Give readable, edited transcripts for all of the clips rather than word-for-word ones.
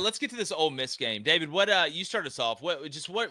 Let's get to this Ole Miss game. David, what you start us off. What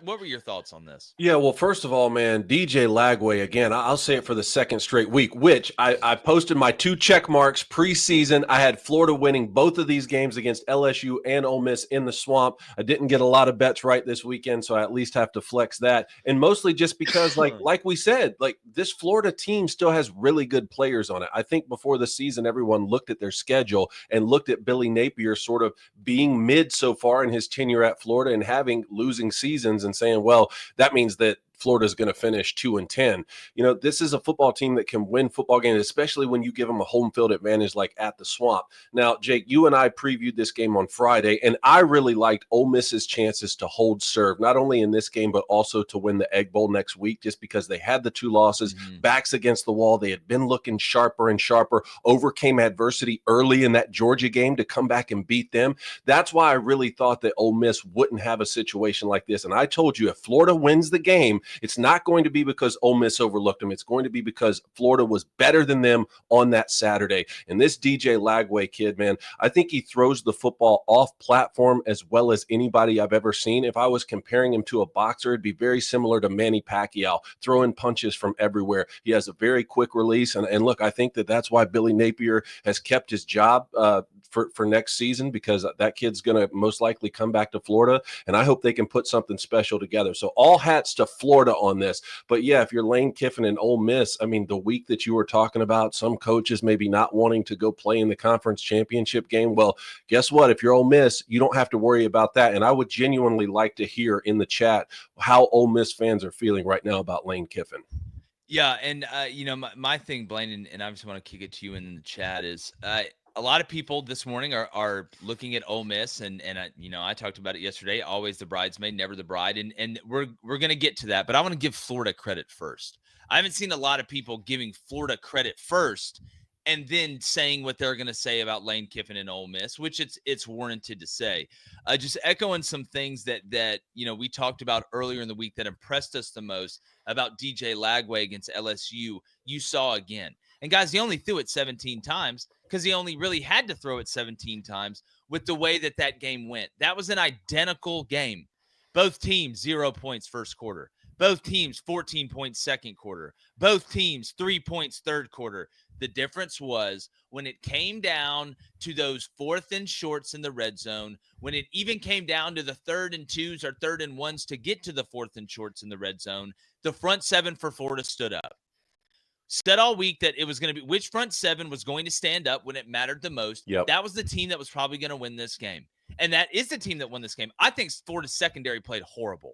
were your thoughts on this? Yeah, well, first of all, man, DJ Lagway, again, I'll say it for the second straight week, which I posted my 2 check marks preseason. I had Florida winning both of these games against LSU and Ole Miss in the swamp. I didn't get a lot of bets right this weekend, so I at least have to flex that. And mostly just because, like we said, like this Florida team still has really good players on it. I think before the season, everyone looked at their schedule and looked at Billy Napier sort of being mid so far in his tenure at Florida and having losing seasons and saying, well, that means that Florida's going to finish 2-10. You know, this is a football team that can win football games, especially when you give them a home field advantage like at the Swamp. Now, Jake, you and I previewed this game on Friday, and I really liked Ole Miss's chances to hold serve, not only in this game, but also to win the Egg Bowl next week, just because they had the 2 losses, backs against the wall. They had been looking sharper and sharper, overcame adversity early in that Georgia game to come back and beat them. That's why I really thought that Ole Miss wouldn't have a situation like this. And I told you, if Florida wins the game, it's not going to be because Ole Miss overlooked them. It's going to be because Florida was better than them on that Saturday. And this DJ Lagway kid, man, I think he throws the football off platform as well as anybody I've ever seen. If I was comparing him to a boxer, it'd be very similar to Manny Pacquiao, throwing punches from everywhere. He has a very quick release. And look, I think that that's why Billy Napier has kept his job for next season, because that kid's going to most likely come back to Florida, and I hope they can put something special together. So all hats to Florida on this. But yeah, if you're Lane Kiffin and Ole Miss, I mean, the week that you were talking about, some coaches maybe not wanting to go play in the conference championship game. Well, guess what? If you're Ole Miss, you don't have to worry about that. And I would genuinely like to hear in the chat how Ole Miss fans are feeling right now about Lane Kiffin. Yeah, and my thing, Blaine, and I just want to kick it to you in the chat is a lot of people this morning are looking at Ole Miss, and I talked about it yesterday. Always the bridesmaid, never the bride, and we're gonna get to that. But I want to give Florida credit first. I haven't seen a lot of people giving Florida credit first, and then saying what they're gonna say about Lane Kiffin and Ole Miss, which it's warranted to say. Just echoing some things that we talked about earlier in the week that impressed us the most about DJ Lagway against LSU. You saw again. And guys, he only threw it 17 times because he only really had to throw it 17 times with the way that game went. That was an identical game. Both teams, 0 points first quarter. Both teams, 14 points second quarter. Both teams, 3 points third quarter. The difference was when it came down to those 4th and shorts in the red zone, when it even came down to the 3rd and 2s or 3rd and 1s to get to the 4th and shorts in the red zone, the front 7 for Florida stood up. Said all week that it was going to be which front 7 was going to stand up when it mattered the most. Yep. That was the team that was probably going to win this game. And that is the team that won this game. I think Florida's secondary played horrible.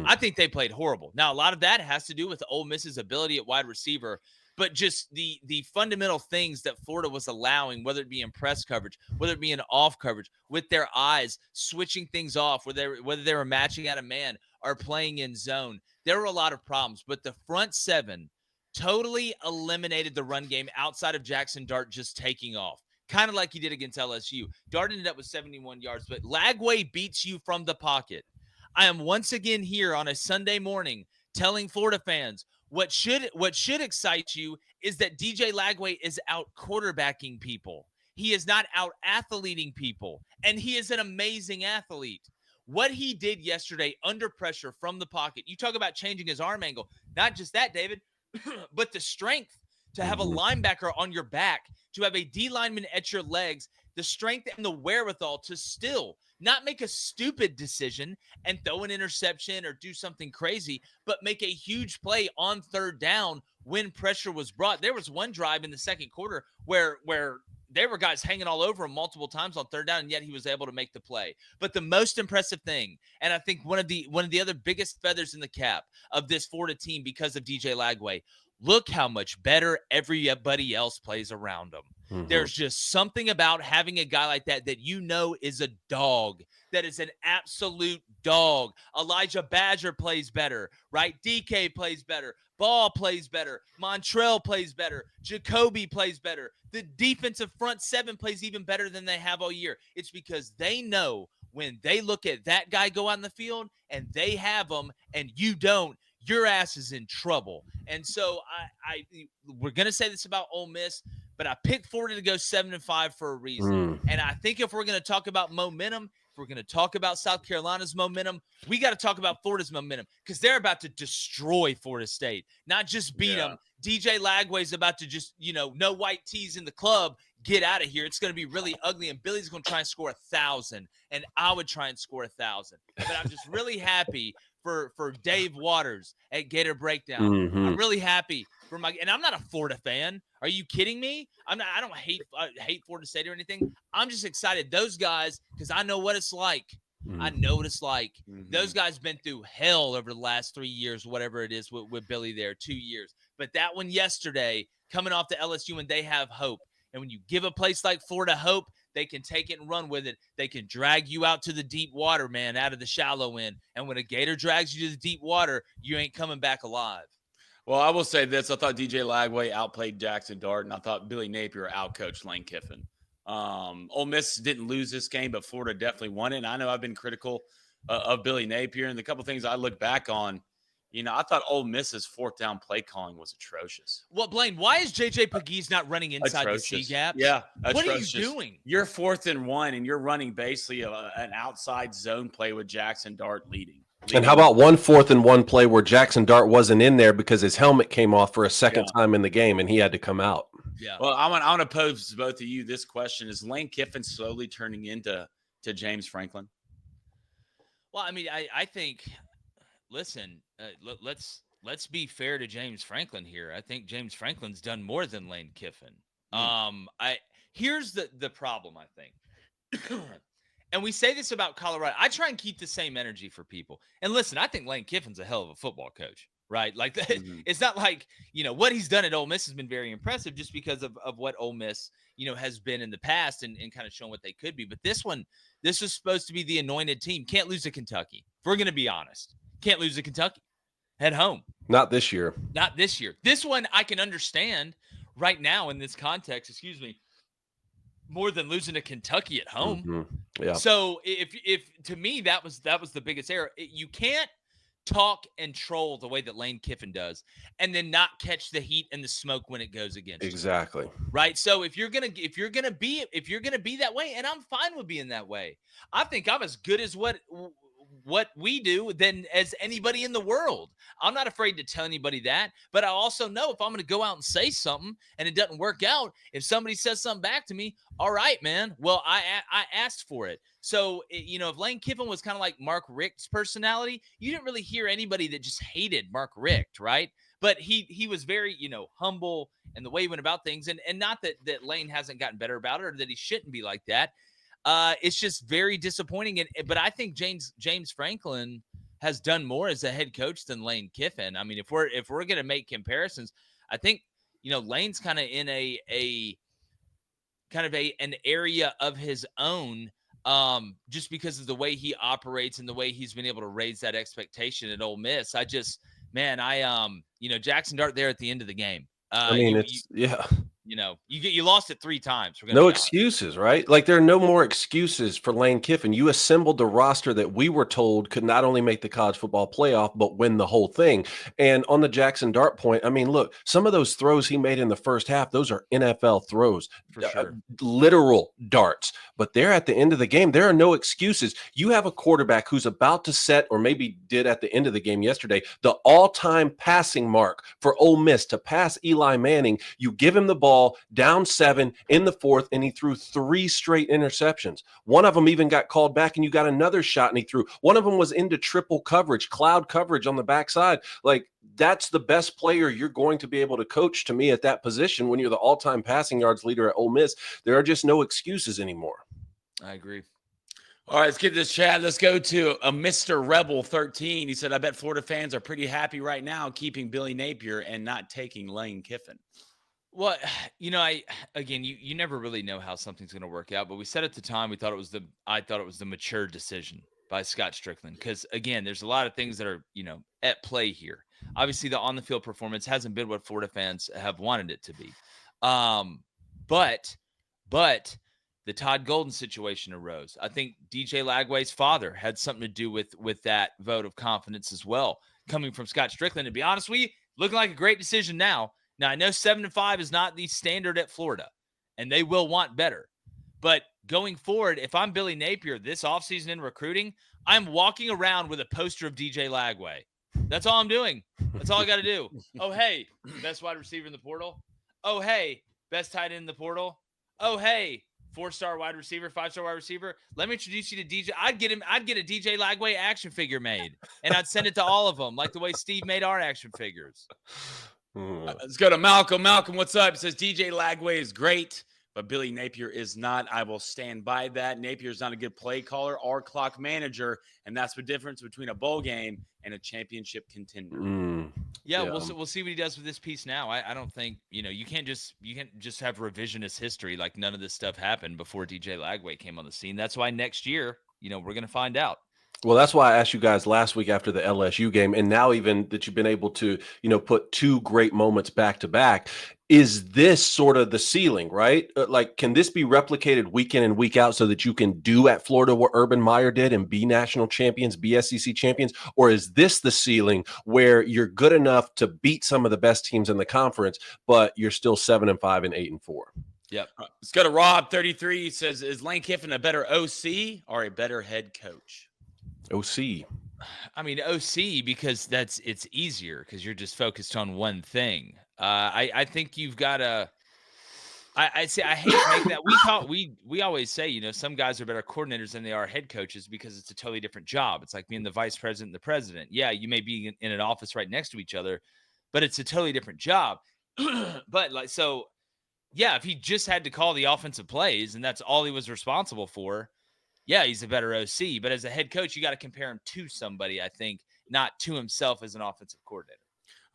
I think they played horrible. Now, a lot of that has to do with Ole Miss's ability at wide receiver, but just the fundamental things that Florida was allowing, whether it be in press coverage, whether it be in off coverage, with their eyes, switching things off, whether they were matching out a man or playing in zone. There were a lot of problems, but the front 7 totally eliminated the run game outside of Jackson Dart just taking off, kind of like he did against LSU. Dart ended up with 71 yards, but Lagway beats you from the pocket. I am once again here on a Sunday morning telling Florida fans what should excite you is that DJ Lagway is out quarterbacking people. He is not out athleting people, and he is an amazing athlete. What he did yesterday under pressure from the pocket, you talk about changing his arm angle. Not just that, David, but the strength to have a linebacker on your back, to have a D lineman at your legs, the strength and the wherewithal to still not make a stupid decision and throw an interception or do something crazy, but make a huge play on 3rd down when pressure was brought. There was one drive in the second quarter where there were guys hanging all over him multiple times on 3rd down, and yet he was able to make the play. But the most impressive thing, and I think one of the other biggest feathers in the cap of this Florida team because of DJ Lagway, look how much better everybody else plays around him. There's just something about having a guy like that is a dog, that is an absolute dog. Elijah Badger plays better, right? DK plays better. Ball plays better. Montrell plays better. Jacoby plays better. The defensive front 7 plays even better than they have all year. It's because they know when they look at that guy go out in the field and they have him and you don't, your ass is in trouble. And so we're going to say this about Ole Miss, but I picked Florida to go 7-5 for a reason. And I think if we're going to talk about momentum, if we're going to talk about South Carolina's momentum, we got to talk about Florida's momentum because they're about to destroy Florida State, not just beat them. DJ Lagway's about to just, no white tees in the club. Get out of here. It's going to be really ugly, and Billy's going to try and score 1,000, and I would try and score 1,000. But I'm just really happy for Dave Waters at Gator Breakdown. Mm-hmm. I'm really happy for and I'm not a Florida fan. Are you kidding me? I don't hate Florida State or anything. I'm just excited. Those guys, because I know what it's like. Mm-hmm. I know what it's like. Mm-hmm. Those guys been through hell over the last 3 years, whatever it is with Billy there, 2 years. But that one yesterday, coming off the LSU, and they have hope. And when you give a place like Florida hope, they can take it and run with it. They can drag you out to the deep water, man, out of the shallow end. And when a Gator drags you to the deep water, you ain't coming back alive. Well, I will say this. I thought DJ Lagway outplayed Jackson Dart, and I thought Billy Napier outcoached Lane Kiffin. Ole Miss didn't lose this game, but Florida definitely won it. And I know I've been critical of Billy Napier. And the couple things I look back on, I thought Ole Miss's fourth down play calling was atrocious. Well, Blaine, why is J.J. Pegues not running inside the C gaps? Yeah, atrocious. What are you doing? You're 4th and 1, and you're running basically an outside zone play with Jackson Dart leading. And how about 1 4th and 1 play where Jackson Dart wasn't in there because his helmet came off for a second time in the game, and he had to come out? Yeah. Well, I want to pose to both of you this question: is Lane Kiffin slowly turning into James Franklin? Well, I mean, I think. Listen, let's be fair to James Franklin here. I think James Franklin's done more than Lane Kiffin. Here's the problem, I think. And we say this about Colorado. I try and keep the same energy for people. And listen, I think Lane Kiffin's a hell of a football coach, right? Like, It's not like, what he's done at Ole Miss has been very impressive just because of what Ole Miss, has been in the past and kind of shown what they could be. But this was supposed to be the anointed team. Can't lose to Kentucky. If we're going to be honest. Can't lose to Kentucky. Head home. Not this year. Not this year. This one I can understand right now in this context, more than losing to Kentucky at home. Mm-hmm. Yeah. So if to me that was the biggest error. You can't talk and troll the way that Lane Kiffin does and then not catch the heat and the smoke when it goes against exactly you. Right. So if you're gonna be that way, and I'm fine with being that way, I think I'm as good as what we do than as anybody in the world. I'm not afraid to tell anybody that, but I also know if I'm going to go out and say something and it doesn't work out, if somebody says something back to me, all right, man, well, I asked for it. So, if Lane Kiffin was kind of like Mark Richt's personality, you didn't really hear anybody that just hated Mark Richt, right? But he was very, humble in the way he went about things. And not that Lane hasn't gotten better about it or that he shouldn't be like that. It's just very disappointing. But I think James Franklin has done more as a head coach than Lane Kiffin. I mean, if we're going to make comparisons, I think, Lane's kind of in an area of his own, just because of the way he operates and the way he's been able to raise that expectation at Ole Miss. Jackson Dart there at the end of the game. You lost it 3 times. No excuses, right? Like, there are no more excuses for Lane Kiffin. You assembled the roster that we were told could not only make the college football playoff, but win the whole thing. And on the Jackson Dart point, I mean, look, some of those throws he made in the first half, those are NFL throws, for sure. Literal darts. But there at the end of the game, there are no excuses. You have a quarterback who's about to set, or maybe did at the end of the game yesterday, the all-time passing mark for Ole Miss to pass Eli Manning. You give him the ball down 7 in the 4th, and he threw 3 straight interceptions. One of them even got called back, and you got another shot, and he threw. One of them was into triple coverage, cloud coverage on the backside. Like, that's the best player you're going to be able to coach, to me, at that position when you're the all-time passing yards leader at Ole Miss. There are just no excuses anymore. I agree. All right, let's get this chat. Let's go to a Mr. Rebel 13. He said, I bet Florida fans are pretty happy right now keeping Billy Napier and not taking Lane Kiffin. Well, you never really know how something's going to work out, but we said at the time, I thought it was the mature decision by Scott Strickland. Because again, there's a lot of things that are, at play here. Obviously the on the field performance hasn't been what Florida fans have wanted it to be. But the Todd Golden situation arose. I think DJ Lagway's father had something to do with that vote of confidence as well, coming from Scott Strickland. To be honest with you, looking like a great decision now. Now, I know 7-5 is not the standard at Florida, and they will want better. But going forward, if I'm Billy Napier this offseason in recruiting, I'm walking around with a poster of DJ Lagway. That's all I'm doing. That's all I got to do. Oh, hey, best wide receiver in the portal. Oh, hey, best tight end in the portal. Oh, hey, 4-star wide receiver, 5-star wide receiver. Let me introduce you to DJ. I'd get a DJ Lagway action figure made, and I'd send it to all of them, like the way Steve made our action figures. Let's go to Malcolm. Malcolm, what's up? He says DJ Lagway is great, but Billy Napier is not. I will stand by that. Napier is not a good play caller or clock manager, and that's the difference between a bowl game and a championship contender. Yeah, we'll see what he does with this piece now. I don't think, you can't just have revisionist history like none of this stuff happened before DJ Lagway came on the scene. That's why next year, we're going to find out. Well, that's why I asked you guys last week after the LSU game, and now even that you've been able to, put two great moments back to back. Is this sort of the ceiling, right? Like, can this be replicated week in and week out so that you can do at Florida what Urban Meyer did and be national champions, be SEC champions? Or is this the ceiling where you're good enough to beat some of the best teams in the conference, but you're still 7-5 and 8-4? Yep. Let's go to Rob 33. He says, is Lane Kiffin a better OC or a better head coach? OC. I mean, OC, because it's easier because you're just focused on one thing. I think you've got to. I say I hate to make that. We always say, some guys are better coordinators than they are head coaches because it's a totally different job. It's like being the vice president and the president. Yeah, you may be in an office right next to each other, but it's a totally different job. But if he just had to call the offensive plays and that's all he was responsible for, yeah, he's a better OC. But as a head coach, you got to compare him to somebody, I think, not to himself as an offensive coordinator.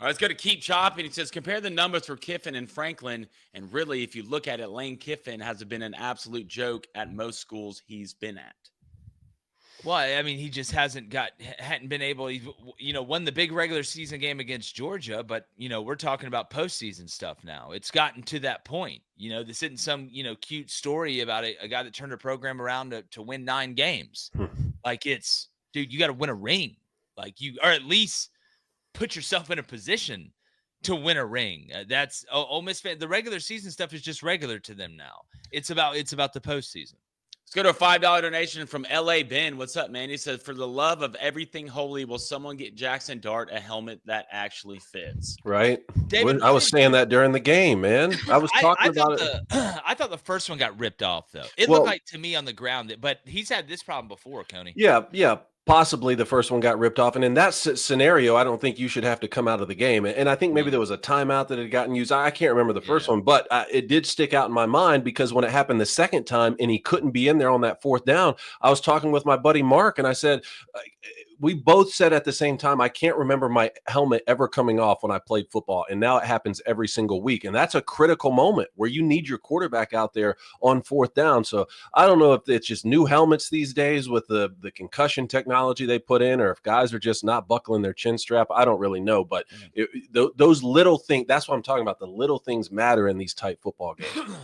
All right, let's go to Keep Chopping. He says, compare the numbers for Kiffin and Franklin. And really, if you look at it, Lane Kiffin has been an absolute joke at most schools he's been at. Well, I mean, he just hadn't been able, won the big regular season game against Georgia, but, we're talking about postseason stuff now. It's gotten to that point. This isn't some, cute story about a guy that turned a program around to win 9 games. Like, it's, dude, you got to win a ring. Like, or at least put yourself in a position to win a ring. That's Ole Miss fan. The regular season stuff is just regular to them now. It's about the postseason. Let's go to a $5 donation from L.A. Ben. What's up, man? He says, for the love of everything holy, will someone get Jackson Dart a helmet that actually fits? Right. David, I was saying that during the game, man. I was talking about it. I thought the first one got ripped off, though. It looked like to me on the ground, but he's had this problem before, Coney. Yeah. Possibly the first one got ripped off. And in that scenario, I don't think you should have to come out of the game. And I think maybe there was a timeout that had gotten used. I can't remember the first one, but it did stick out in my mind because when it happened the second time and he couldn't be in there on that 4th down, I was talking with my buddy Mark and I said, we both said at the same time, I can't remember my helmet ever coming off when I played football. And now it happens every single week. And that's a critical moment where you need your quarterback out there on 4th down. So I don't know if it's just new helmets these days with the concussion technology they put in, or if guys are just not buckling their chin strap. I don't really know. But those little things, that's what I'm talking about. The little things matter in these tight football games.